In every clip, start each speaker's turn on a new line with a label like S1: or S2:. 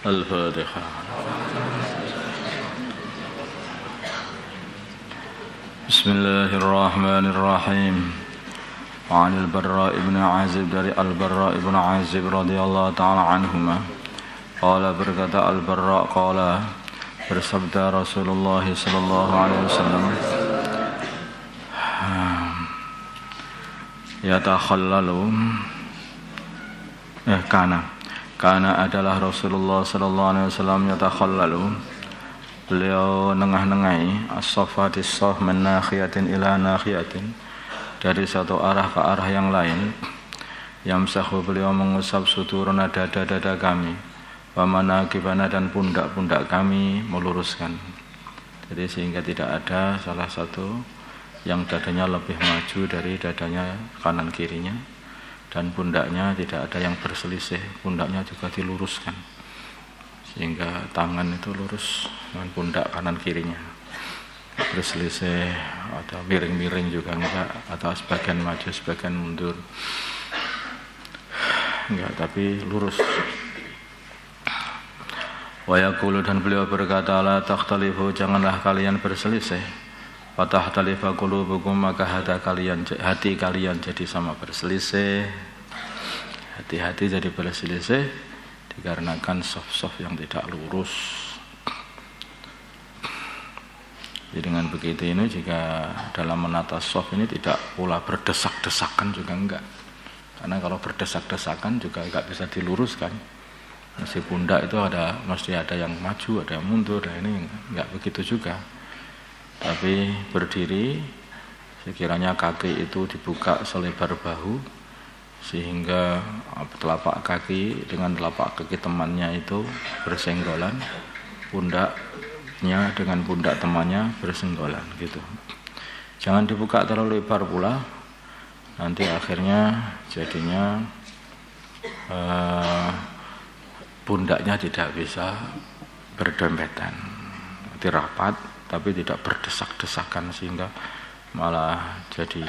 S1: Al-Fatihah. Bismillahirrahmanirrahim. Wa 'anil Barra' ibn 'Azib, dari Al-Barra' ibn 'Azib radhiyallahu ta'ala anhuma. Qala, berkata Al-Barra', qala, bersabda Rasulullah sallallahu alaihi wasallam, yatakhallalu Kana adalah Rasulullah sallallahu alaihi wasallam yatakhallalu, beliau nengah-nengai as-safati saf min nakhiyatin ila nakhiyatin, dari satu arah ke arah yang lain. Yamsahu, beliau mengusap suturuna, dada-dada kami, wa manakibana, dan pundak-pundak kami meluruskan. Jadi sehingga tidak ada salah satu yang dadanya lebih maju dari dadanya kanan kirinya, dan pundaknya tidak ada yang berselisih, pundaknya juga diluruskan sehingga tangan itu lurus dengan pundak kanan kirinya, berselisih atau miring-miring juga enggak, atau sebagian maju sebagian mundur enggak, tapi lurus. Wa yaqulu, dan beliau berkata, la takhtalifu, janganlah kalian berselisih, wa tahtalifa qulubukum, maka hati kalian jadi sama berselisih. Hati-hati jadi berselisih dikarenakan saf-saf yang tidak lurus. Jadi dengan begitu ini, jika dalam menata saf ini tidak pula berdesak-desakan juga enggak. Karena kalau berdesak-desakan juga enggak bisa diluruskan. Mesti pundak itu mesti ada yang maju, ada yang mundur. Nah, ini enggak begitu juga. Tapi berdiri, sekiranya kaki itu dibuka selebar bahu, sehingga telapak kaki dengan telapak kaki temannya itu bersenggolan, pundaknya dengan pundak temannya bersenggolan gitu. Jangan dibuka terlalu lebar pula, nanti akhirnya jadinya pundaknya tidak bisa berdempetan, nanti rapat tapi tidak berdesak-desakan, sehingga malah jadi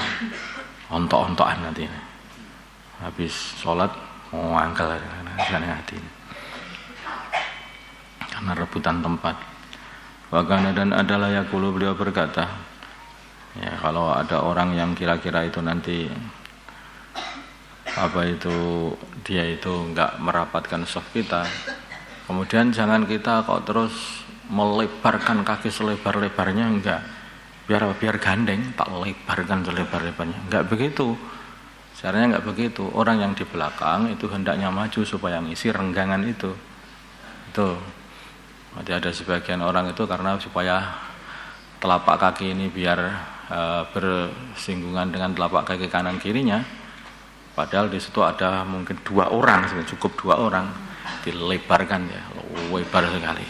S1: ontok-ontokan nanti. Habis sholat mau angkel hati ini, karena rebutan tempat. Wakana, dan adalah yaqulu, beliau berkata, ya, kalau ada orang yang kira-kira itu nanti dia itu enggak merapatkan saf kita, kemudian jangan kita kok terus melebarkan kaki selebar-lebarnya, enggak, biar gandeng tak lebarkan selebar-lebarnya, enggak begitu. Caranya enggak begitu. Orang yang di belakang itu hendaknya maju supaya ngisi renggangan itu. Jadi ada sebagian orang itu karena supaya telapak kaki ini biar bersinggungan dengan telapak kaki kanan kirinya, padahal di situ ada mungkin 2 orang, cukup 2 orang, dilebarkan ya, lebar sekali.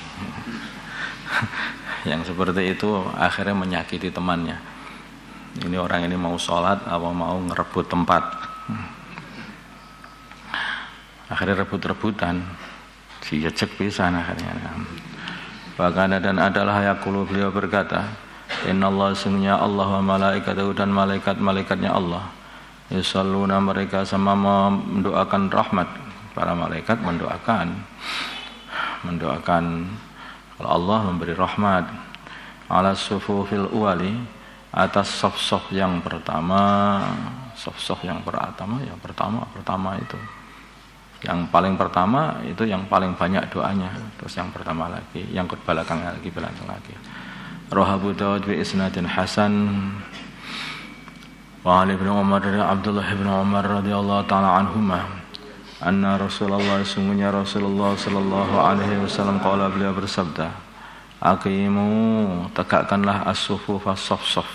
S1: Yang seperti itu akhirnya menyakiti temannya. Ini orang ini mau sholat apa mau ngerebut tempat, akhirnya rebut-rebutan, dijejek pisan akhirnya. Bahkan dan adalah yaqulu, beliau berkata, innallaha, sungguhnya Allah, wa malaikatahu, dan malaikat-malaikatnya Allah, yusalluna, mereka sama mendoakan rahmat. Para malaikat mendoakan kalau Allah memberi rahmat, ala sufufil uwali, atas saf-saf yang pertama. Saf-saf yang pertama itu yang paling pertama, itu yang paling banyak doanya. Terus yang pertama lagi, yang ke belakang lagi. Rawahu Dawud bi isnadin hasan. Wa Ali bin Umar, dari Abdullah bin Umar radhiyallahu taala anhuma, anna Rasulullah, sungguhnya Rasulullah sallallahu alaihi wasallam, qala, beliau bersabda, aqimu, tegakkanlah as-sufuf, as-saf-saf,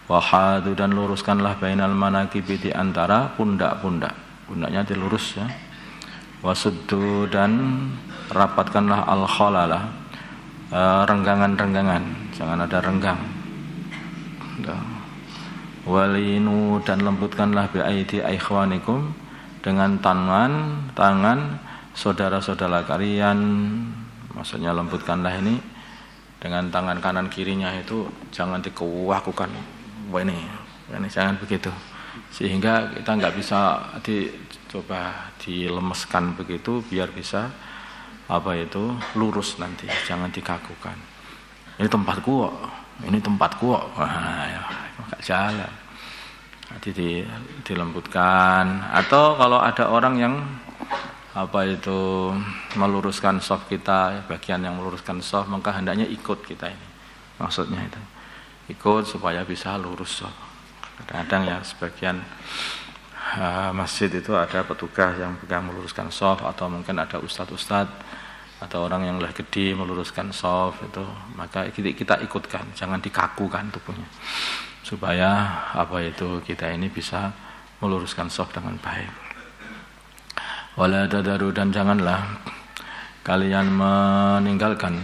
S1: wahadu, dan luruskanlah bainal manakibi, di antara pundak-pundak, pundaknya dilurus ya. Wasuddu, dan rapatkanlah al-khalala, renggangan-renggangan, jangan ada renggang. Walinu, dan lembutkanlah bi aidi ikhwanikum, dengan tangan saudara-saudara kalian. Maksudnya lembutkanlah ini dengan tangan kanan kirinya itu jangan dikewakukan. Ini jangan begitu, sehingga kita nggak bisa dilemeskan begitu, biar bisa lurus nanti, jangan dikakukan. Ini tempatku kok, ini tempatku kok. Ya, enggak jalan. Nanti dilembutkan, atau kalau ada orang yang meluruskan shaf kita, bagian yang meluruskan shaf, maka hendaknya ikut kita ini. Maksudnya itu. Ikut supaya bisa lurus shaf. Kadang-kadang ya sebagian masjid itu ada petugas yang meluruskan shaf, atau mungkin ada ustadz atau orang yang lah gede meluruskan shaf itu, maka kita ikutkan, jangan dikakukan tubuhnya. Supaya kita ini bisa meluruskan shaf dengan baik. Wala tadaru, dan janganlah kalian meninggalkan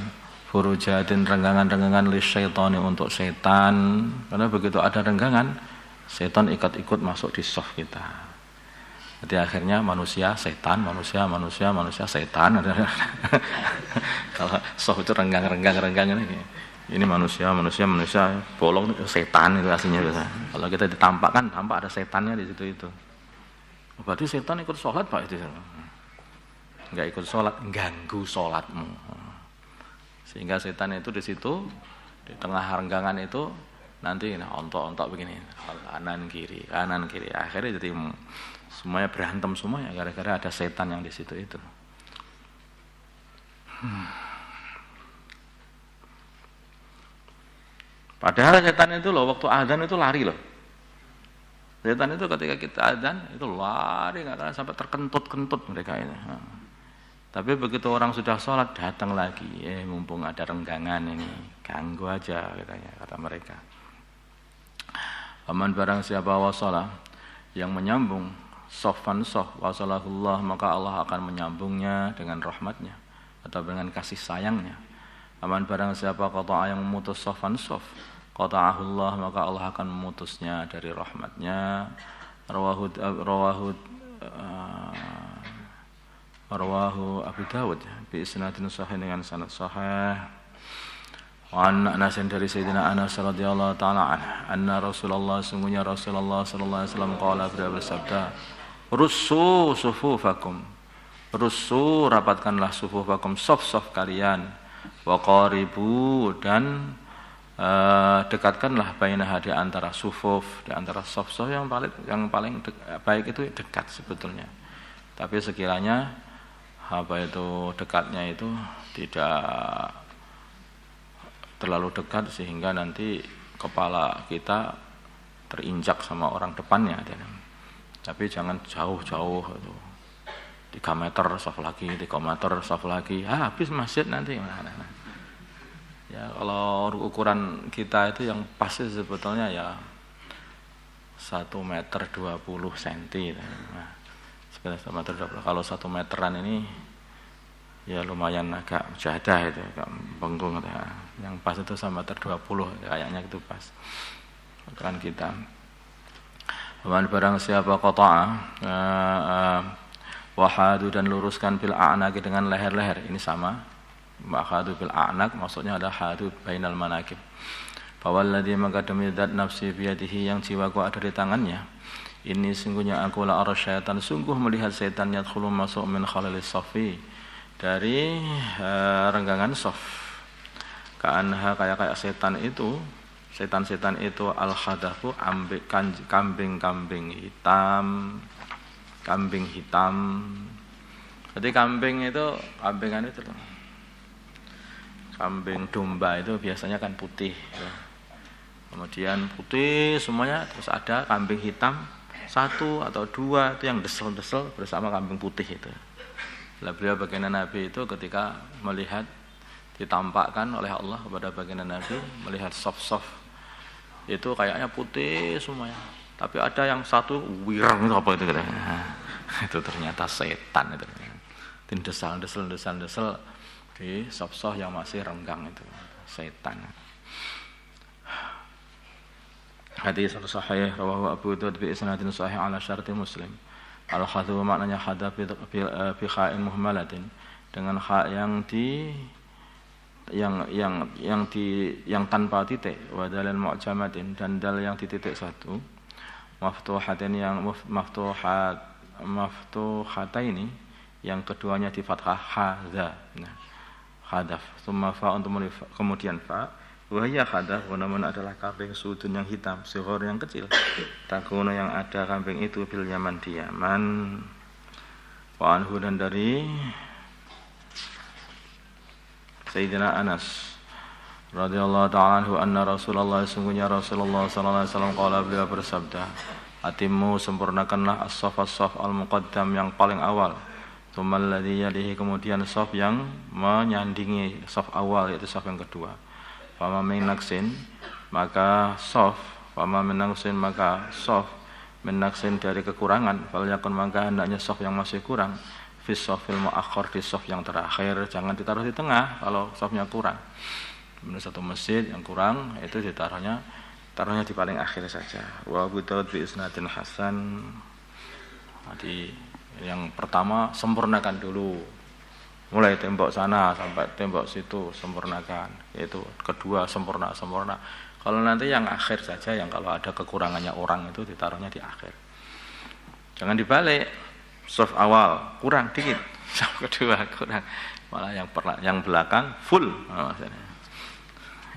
S1: furujatin, renggangan-renggangan li syaitani, untuk setan, karena begitu ada renggangan, setan ikut-ikut masuk di shaf kita. Jadi akhirnya manusia setan, manusia setan. Kalau shaf itu renggang ini manusia bolong, setan itu aslinya biasa. Kalau kita tampak ada setannya di situ itu. Berarti setan ikut sholat Pak itu. Enggak ikut sholat, ganggu sholatmu. Sehingga setan itu di situ, di tengah renggangan itu nanti ontok-ontok begini, kanan kiri. Akhirnya jadi semuanya berantem semuanya gara-gara ada setan yang di situ itu. Padahal setan itu loh, waktu azan itu lari loh. Setan itu ketika kita azan itu lari, nggak sampai terkentut mereka ini. Tapi begitu orang sudah sholat datang lagi, mumpung ada renggangan ini, ganggu aja katanya, kata mereka. Aman barang siapa wasala yang menyambung sofan sof wasalahullah, maka Allah akan menyambungnya dengan rahmatnya atau dengan kasih sayangnya. Aman barang siapa qata'a yang memutus sofan sof, qata'ahullah, maka Allah akan memutusnya dari rahmatnya. Rawahu Abu Dawud bi isnadin sahih, dengan sanad sahih. An Anas dari Sayyidina Anas radhiyallahu taala anna Rasulullah, sungguhnya Rasulullah sallallahu alaihi wasallam qala, bersabda, russu sufufakum, russu rapatkanlah sufufakum, saf-saf kalian, wa qaribu, dan dekatkanlah bainaha, di antara sufuf, di antara saf-saf yang paling baik itu dekat sebetulnya. Tapi sekiranya dekatnya itu tidak terlalu dekat sehingga nanti kepala kita terinjak sama orang depannya. Tapi jangan jauh-jauh itu. 3 meter saf lagi, 3 meter saf lagi, habis masjid nanti. Ya, kalau ukuran kita itu yang pasti sebetulnya ya 1 meter 20 cm. Nah, sekitar 1 meter 20. Kalau 1 meteran ini ya lumayan agak jadah itu, agak bengkung. Yang pas itu 1 meter 20 kayaknya itu pas ukuran kita. Barang siapa qata'a wahadu, dan luruskan bil a'naqi, dengan leher-leher, ini sama. Ma'khadu bil a'naq maksudnya ada hadu bainal manakib. Fawalladzi, maka demi zat nafsi biyadihi, yang jiwaku ada di tangannya, ini sungguhnya aku la ara syaitan, sungguh melihat setan yadkhulu masuk min khalalis safi, dari renggangan saf. Ka'anha, kayak setan itu al-khadafu, kambing hitam. Jadi kambing itu kambing domba itu biasanya kan putih ya. Kemudian putih semuanya, terus ada kambing hitam 1 atau 2 itu yang desel-desel bersama kambing putih itu. Beliau baginda Nabi itu ketika melihat, ditampakkan oleh Allah kepada baginda Nabi, melihat saf-saf itu kayaknya putih semuanya, tapi ada yang satu wirang itu apa itu katanya. Itu ternyata setan itu. Desal di saf-saf yang masih renggang itu, setan. Hadis sahih rawahu Abu Dawud bi isnadin sahih ala syarti Muslim. Al-khadhu maknanya hadha bi kha'in muhmalatin, dengan kha yang tanpa titik, wa dalal mu'jamatin, dan dal yang dititik 1, maftuhatin yang maftuhataini, yang keduanya di fathah hadza. Nah, hadaf. Tsumma fa kemudian fa. Wahya hadaf namun adalah kambing sudun yang hitam, sighar yang kecil. Takuna yang ada kambing itu bil Yaman di Yaman. Wa anhu dan dari Sayyidina Anas radhiyallahu ta'ala anhu anna Rasulullah sungguhnya Rasulullah sallallahu alaihi wasallam qala beliau bersabda, atimmu sempurnakanlah as-saf al-muqaddam yang paling awal, tsummal ladzi yalihi kemudian saf yang menyandingi saf awal yaitu saf yang kedua. Fama min naqsin maka saf min naqsin dari kekurangan, fal yakun maka hendaknya saf yang masih kurang fi safil muakhkhar di saf yang terakhir, jangan ditaruh di tengah kalau safnya kurang. Menurut satu masjid yang kurang itu taruhnya di paling akhir saja. Wa Abu Daud bi isnadin hasan. Jadi yang pertama sempurnakan dulu. Mulai tembok sana sampai tembok situ sempurnakan. Yaitu kedua sempurna. Kalau nanti yang akhir saja yang kalau ada kekurangannya orang itu ditaruhnya di akhir. Jangan dibalik. Saf awal kurang dikit, saf kedua kurang, malah yang belakang full.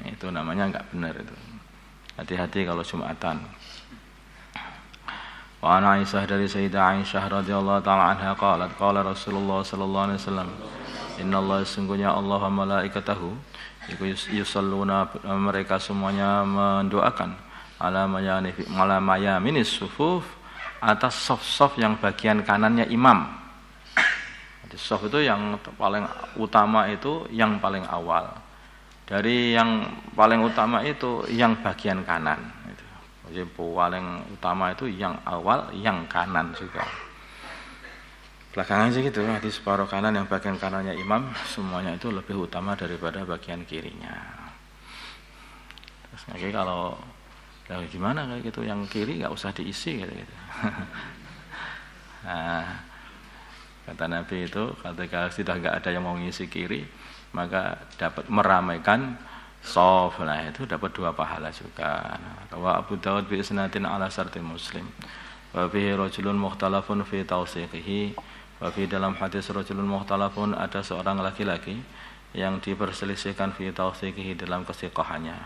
S1: Itu namanya enggak benar itu. Hati-hati kalau Jumatan. Wa ana Aisyah dari Sayyidah Aisyah radhiyallahu taala anha qalat qala Rasulullah sallallahu alaihi wasallam innallaha sungguhnya Allah wa malaikatahu yusalluna mereka semuanya mendoakan ala mayaminis sufuf atas saf-saf yang bagian kanannya imam. Jadi saf itu yang paling utama itu yang paling awal. Dari yang paling utama itu yang bagian kanan. Jadi paling utama itu yang awal, yang kanan juga. Belakangan sih gitu, di separuh kanan yang bagian kanannya imam semuanya itu lebih utama daripada bagian kirinya. Terus lagi kalau gimana kayak gitu, yang kiri nggak usah diisi gitu. Nah, kata Nabi itu ketika sudah nggak ada yang mau ngisi kiri, maka dapat meramaikan shaf. Nah itu dapat 2 pahala juga. Wa Abu Daud bi isnadin ala syarti Muslim. Wa fihi rajulun mukhtalafun fi tawsiqihi. Wa fi dalam hadis rajulun mukhtalafun ada seorang laki-laki yang diperselisihkan fi tawsiqihi dalam kesiqahannya.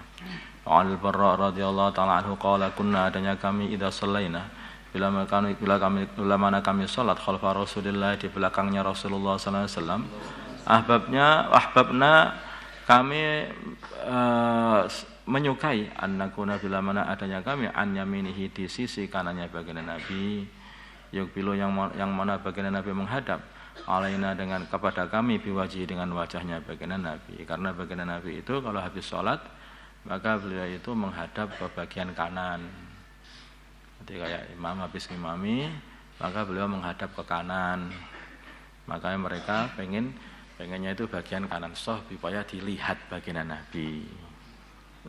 S1: Al-Barra radhiyallahu ta'ala anhu qala kunna adanya kami idza shallaina bila mana kami salat khalfa Rasulillah di belakangnya Rasulullah sallallahu alaihi wasallam ahbabna kami menyukai annakuna bila mana adanya kami an yaminihi di sisi kanannya baginda Nabi yukbilu yang mana baginda Nabi menghadap alaina dengan kepada kami biwajhi dengan wajahnya baginda Nabi, karena baginda Nabi itu kalau habis salat maka beliau itu menghadap ke bagian kanan. Jadi kayak imam habis ngimami, maka beliau menghadap ke kanan. Makanya mereka pengennya itu bagian kanan shaf supaya dilihat baginda Nabi.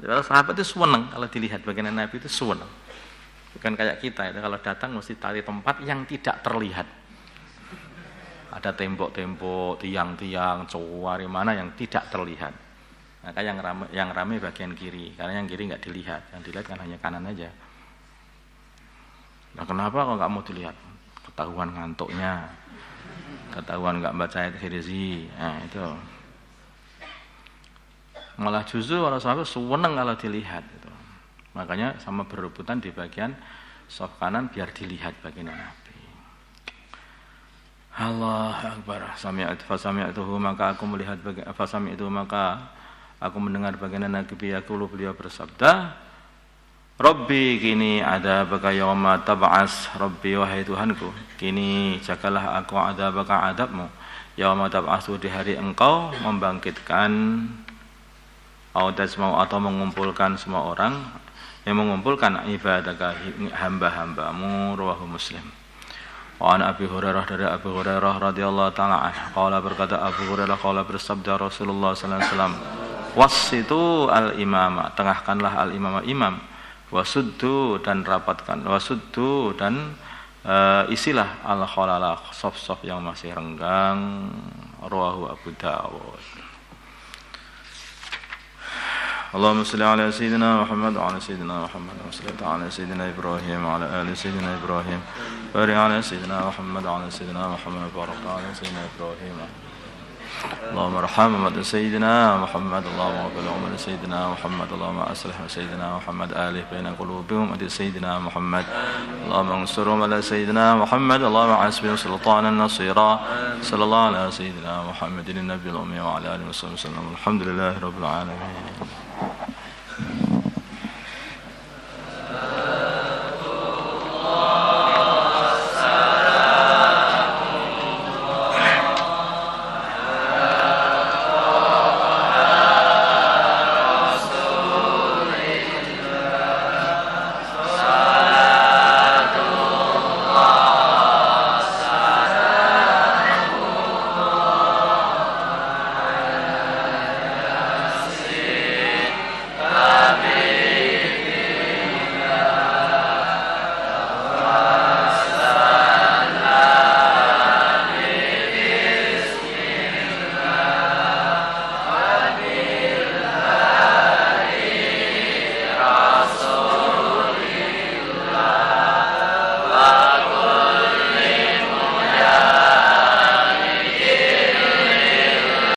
S1: Kalau sahabat itu senang kalau dilihat baginda Nabi itu senang. Bukan kayak kita itu kalau datang mesti cari tempat yang tidak terlihat. Ada tembok-tembok, tiang-tiang, cowari mana yang tidak terlihat. Maka yang ramai bagian kiri, karena yang kiri nggak dilihat, yang dilihat kan hanya kanan aja. Nah kenapa kok nggak mau dilihat? Ketahuan ngantuknya, ketahuan nggak baca ayat Hirzi, nah itu. Malah justru orang sahabat seneng kalau dilihat. Gitu. Makanya sama berebutan di bagian shaf kanan biar dilihat bagian Nabi. Allah Akbar. Fasami'tuhu maka aku melihat maka aku mendengar baginda Nabi yaqulu beliau bersabda, Rabbi kini ada baka yauma tab'as, Rabbi wahai Tuhanku, kini jagalah aku ada baka adabmu, yauma tab'asu di hari engkau membangkitkan atau mengumpulkan semua orang yang mengumpulkan ibadah hamba-hambamu, rawahu Muslim. Wa an Abi Hurairah dari Abu Hurairah radhiyallahu taala anhu qala berkata Abu Hurairah qala bersabda Rasulullah sallallahu alaihi wasallam wasitu al-imama tengahkanlah al-imama imam wasuddu dan rapatkan wasuddu dan isilah al-khalala saf-saf yang masih renggang, rawahu Abu Dawud. اللهم صل على سيدنا محمد وعلى سيدنا محمد وصلى على سيدنا إبراهيم وعلى آل سيدنا إبراهيم بارك على سيدنا محمد وعلى سيدنا محمد وبارك على سيدنا إبراهيم اللهم ارحم أمة سيدنا محمد اللهم اغفر لأمة سيدنا محمد اللهم أصلح سيدنا محمد آله بين قلوبهم أمة سيدنا محمد اللهم انصرهم على سيدنا محمد اللهم حسبهم سلطانا نصيرا صلى الله على سيدنا محمد النبي الأمي وعلى آله وصحبه وسلم الحمد لله رب العالمين.